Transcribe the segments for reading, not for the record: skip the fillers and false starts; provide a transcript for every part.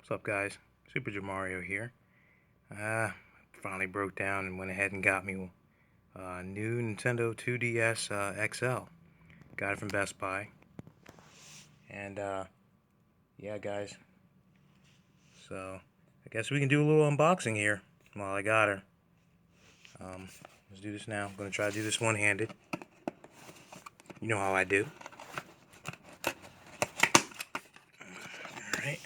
What's up, guys? Super Jamario here. Finally broke down and went ahead and got me a new Nintendo 2DS XL. Got it from Best Buy. And yeah, guys. So I guess we can do a little unboxing here while I got her. Let's do this now. I'm gonna try to do this one-handed. You know how I do. All right.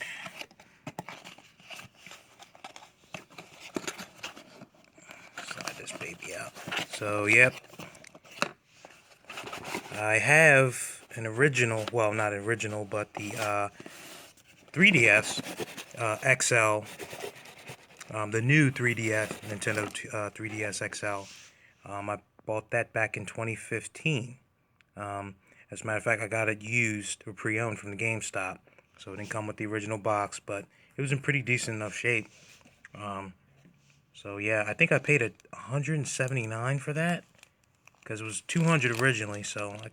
Slide this baby out. So yep, I have an original, well, not original, but the 3DS XL, the new 3DS, Nintendo 3DS XL. I bought that back in 2015. As a matter of fact, I got it used or pre-owned from the GameStop, so it didn't come with the original box, but it was in pretty decent enough shape. So yeah, I think I paid $179 for that, because it was $200 originally, so I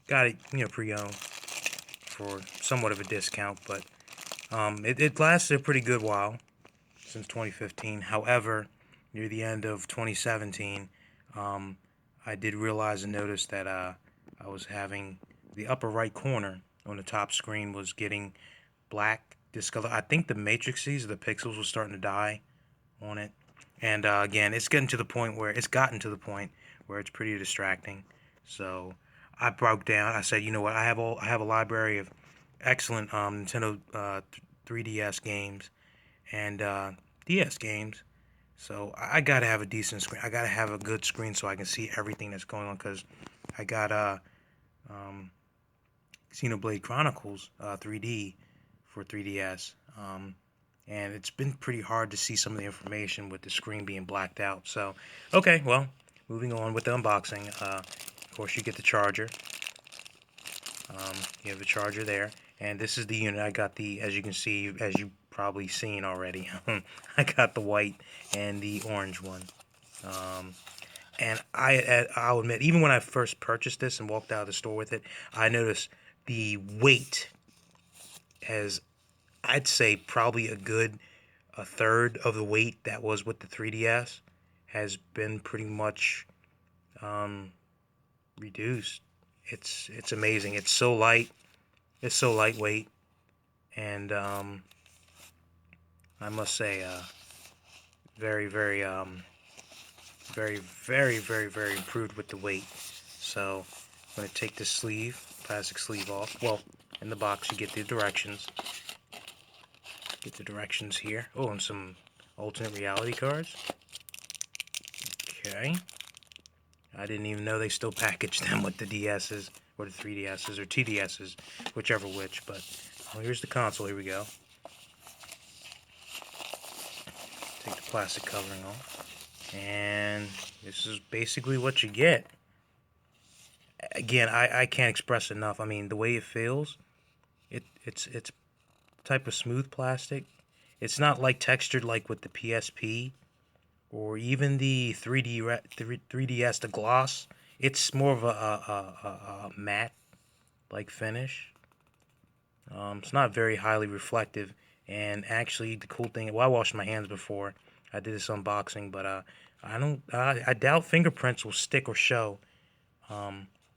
got it, pre-owned for somewhat of a discount, but it lasted a pretty good while since 2015. However, near the end of 2017, I did realize and notice that I was having the upper right corner on the top screen was getting black discolor. I think the matrices, the pixels, were starting to die on it. And again, it's gotten to the point where it's pretty distracting. So I broke down. I said, you know what? I have a library of excellent Nintendo 3DS games and DS games. So I gotta have a decent screen. I gotta have a good screen so I can see everything that's going on. Cause I got um, Xenoblade Chronicles 3D for 3DS. And it's been pretty hard to see some of the information with the screen being blacked out. So, okay, well, moving on with the unboxing. Of course, you get the charger. You have the charger there, and this is the unit. I got the, as you can see, as you probably seen already, I got the white and the orange one. And I'll admit, even when I first purchased this and walked out of the store with it, I noticed the weight has, I'd say, probably a third of the weight that was with the 3DS has been pretty much reduced. It's amazing. It's so light. It's so lightweight, and I must say, very, very, very improved with the weight. So I'm gonna take this plastic sleeve off. Well, in the box you get the directions. Get the directions here. Oh, and some alternate reality cards. Okay. I didn't even know they still packaged them with the DS's or the 3DS's or TDS's, whichever which. But oh, here's the console. Here we go. Take the plastic covering off, and this is basically what you get. Again, I can't express enough. I mean, the way it feels, it's type of smooth plastic. It's not like textured like with the PSP or even the 3DS, the gloss. It's more of a matte like finish. It's not very highly reflective. And actually, the cool thing, well, I washed my hands before I did this unboxing, but I doubt fingerprints will stick or show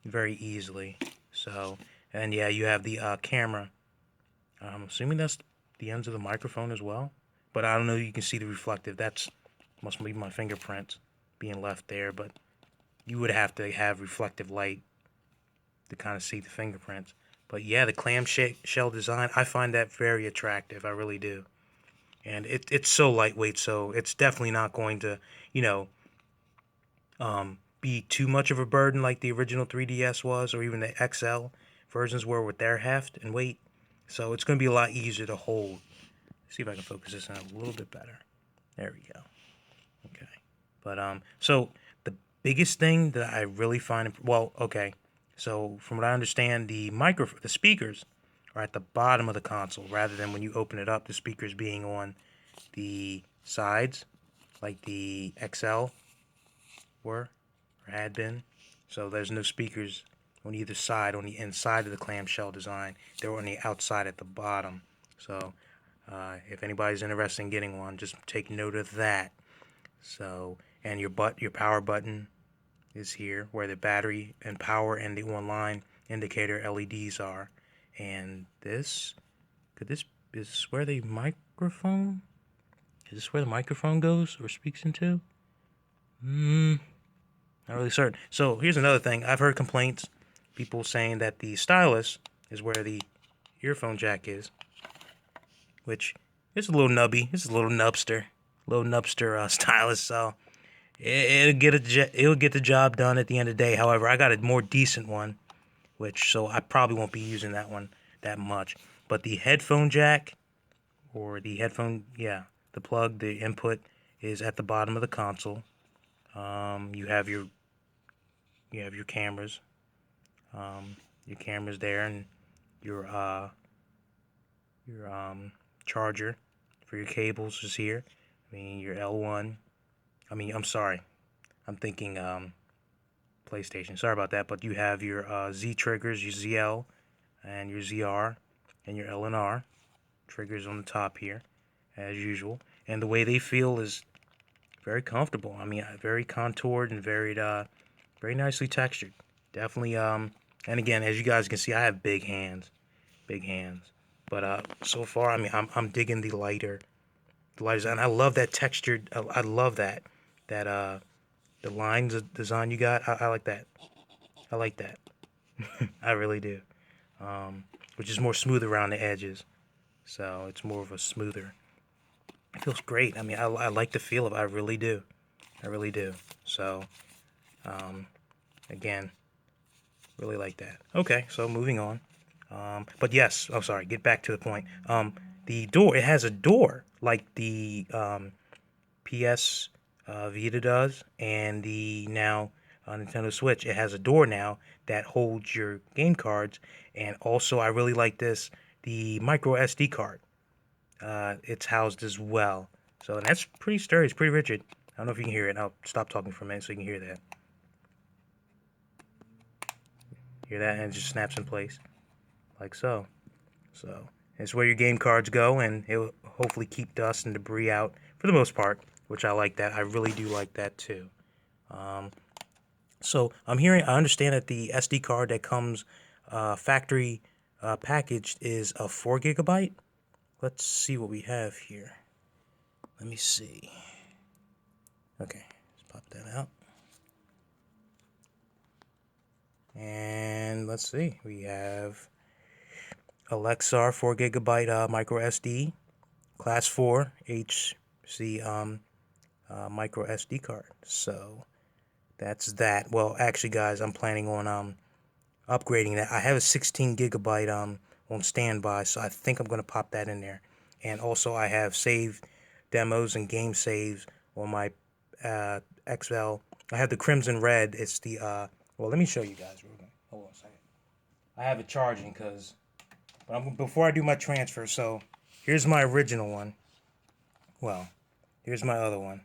very easily. So, and yeah, you have the camera. I'm assuming that's the ends of the microphone as well, but I don't know. You can see the reflective. That's must be my fingerprints being left there, but you would have to have reflective light to kind of see the fingerprints. But yeah, the clamshell design, I find that very attractive. I really do. And it's so lightweight, so it's definitely not going to, you know, be too much of a burden like the original 3DS was, or even the XL versions were with their heft and weight. So it's going to be a lot easier to hold. Let's see if I can focus this in a little bit better. There we go. Okay. But so the biggest thing that I really find, well, okay. So from what I understand, the speakers are at the bottom of the console rather than when you open it up, the speakers being on the sides, like the XL were or had been. So there's no speakers on either side, on the inside of the clamshell design. They're on the outside at the bottom. So If anybody's interested in getting one, just take note of that. So, and your power button is here, where the battery and power and the online indicator LEDs are. And this, is this where the microphone? Is this where the microphone goes or speaks into? Not really certain. So here's another thing. I've heard complaints, people saying that the stylus is where the earphone jack is, which is a little nubby. It's a little nubster stylus. So it'll get the job done at the end of the day. However, I got a more decent one, so I probably won't be using that one that much. But the headphone jack, or the headphone, the plug, the input is at the bottom of the console. You have your cameras, there, and your charger for your cables is here. I mean, your L1. I'm sorry, I'm thinking PlayStation. Sorry about that. But you have your Z triggers, your ZL, and your ZR, and your L and R triggers on the top here, as usual. And the way they feel is very comfortable. Very contoured and very nicely textured. Definitely. And again, as you guys can see, I have big hands. But so far, I'm digging the lighter, and I love that textured. I love that the lines of design you got. I like that. I like that. I really do. Which is more smooth around the edges, so it's more of a smoother. It feels great. I like the feel of it. I really do. So, again, really like that. Okay, so moving on. But yes, sorry, get back to the point. The door, it has a door like the PS Vita does, and the now Nintendo Switch. It has a door now that holds your game cards, and also I really like this, the micro SD card. It's housed as well. So, and that's pretty sturdy. It's pretty rigid. I don't know if you can hear it. I'll stop talking for a minute so you can hear that. Hear that? And it just snaps in place, like so. So, it's where your game cards go, and it will hopefully keep dust and debris out for the most part, which I like that. I really do like that too. So, I understand that the SD card that comes factory packaged is a 4 gigabyte. Let's see what we have here. Let me see. Okay, let's pop that out. And let's see. We have a Lexar 4 gigabyte micro SD, class 4 HC micro SD card. So that's that. Well, actually, guys, I'm planning on upgrading that. I have a 16 gigabyte on standby, so I think I'm gonna pop that in there. And also, I have saved demos and game saves on my XL. I have the Crimson Red. It's the well, let me show you guys real quick. Hold on a second. I have it charging before I do my transfer. So here's my original one. Well, here's my other one.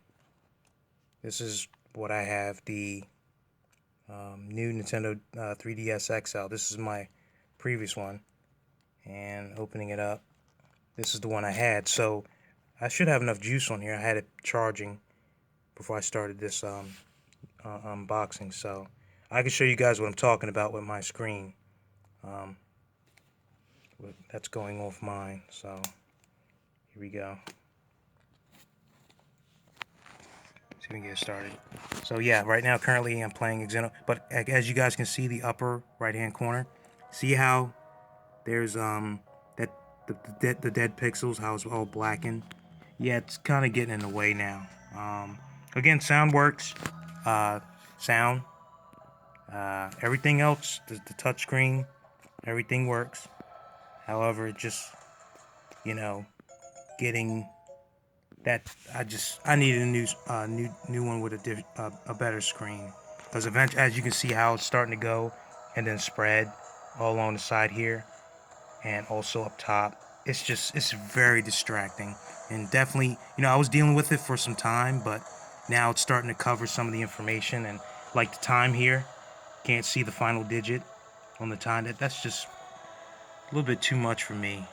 This is what I have, the new Nintendo 3DS XL. This is my previous one. And opening it up, this is the one I had. So I should have enough juice on here. I had it charging before I started this unboxing. So I can show you guys what I'm talking about with my screen. That's going off mine. So here we go. See if we can get it started. So yeah, right now currently I'm playing Xeno, but as you guys can see, the upper right hand corner, see how there's that the dead pixels, how it's all blackened. Yeah, it's kind of getting in the way now. Again, sound works. Sound. Everything else, the touchscreen, everything works. However, just, getting that, I needed a new one with a better screen, because eventually, as you can see how it's starting to go and then spread all along the side here and also up top. It's very distracting, and definitely, I was dealing with it for some time, but now it's starting to cover some of the information, and like the time here, can't see the final digit on the time. That's just a little bit too much for me.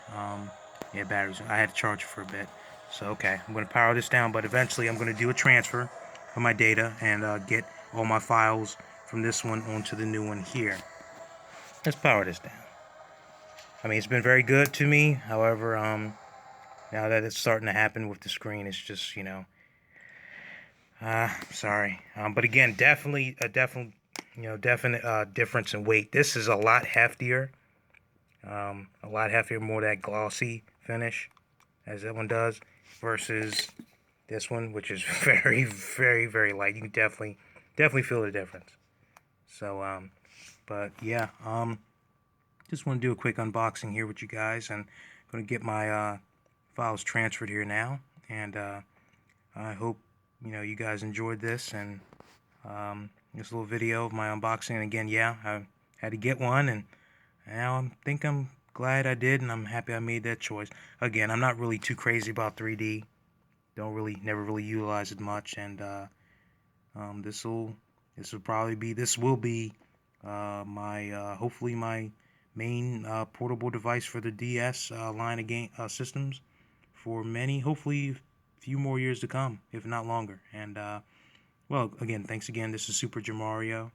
Yeah, batteries. I had to charge it for a bit. So, okay, I'm going to power this down, but eventually I'm going to do a transfer of my data and get all my files from this one onto the new one here. Let's power this down. I mean, it's been very good to me. However, now that it's starting to happen with the screen, it's just, sorry. But again, definitely a definite difference in weight. This is a lot heftier. A lot heftier, more that glossy finish as that one does, versus this one, which is very, very, very light. You can definitely feel the difference. So, but yeah, just want to do a quick unboxing here with you guys, and I'm going to get my files transferred here now, and I hope you guys enjoyed this and this little video of my unboxing. And again, yeah, I had to get one, and now I'm glad I did, and I'm happy I made that choice. Again, I'm not really too crazy about 3D. Never really utilize it much, and this will be my hopefully my main portable device for the DS line of game systems for hopefully few more years to come, if not longer. And well, again, thanks again. This is Super Jamario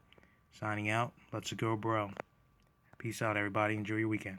signing out. Let's go, bro. Peace out, everybody. Enjoy your weekend.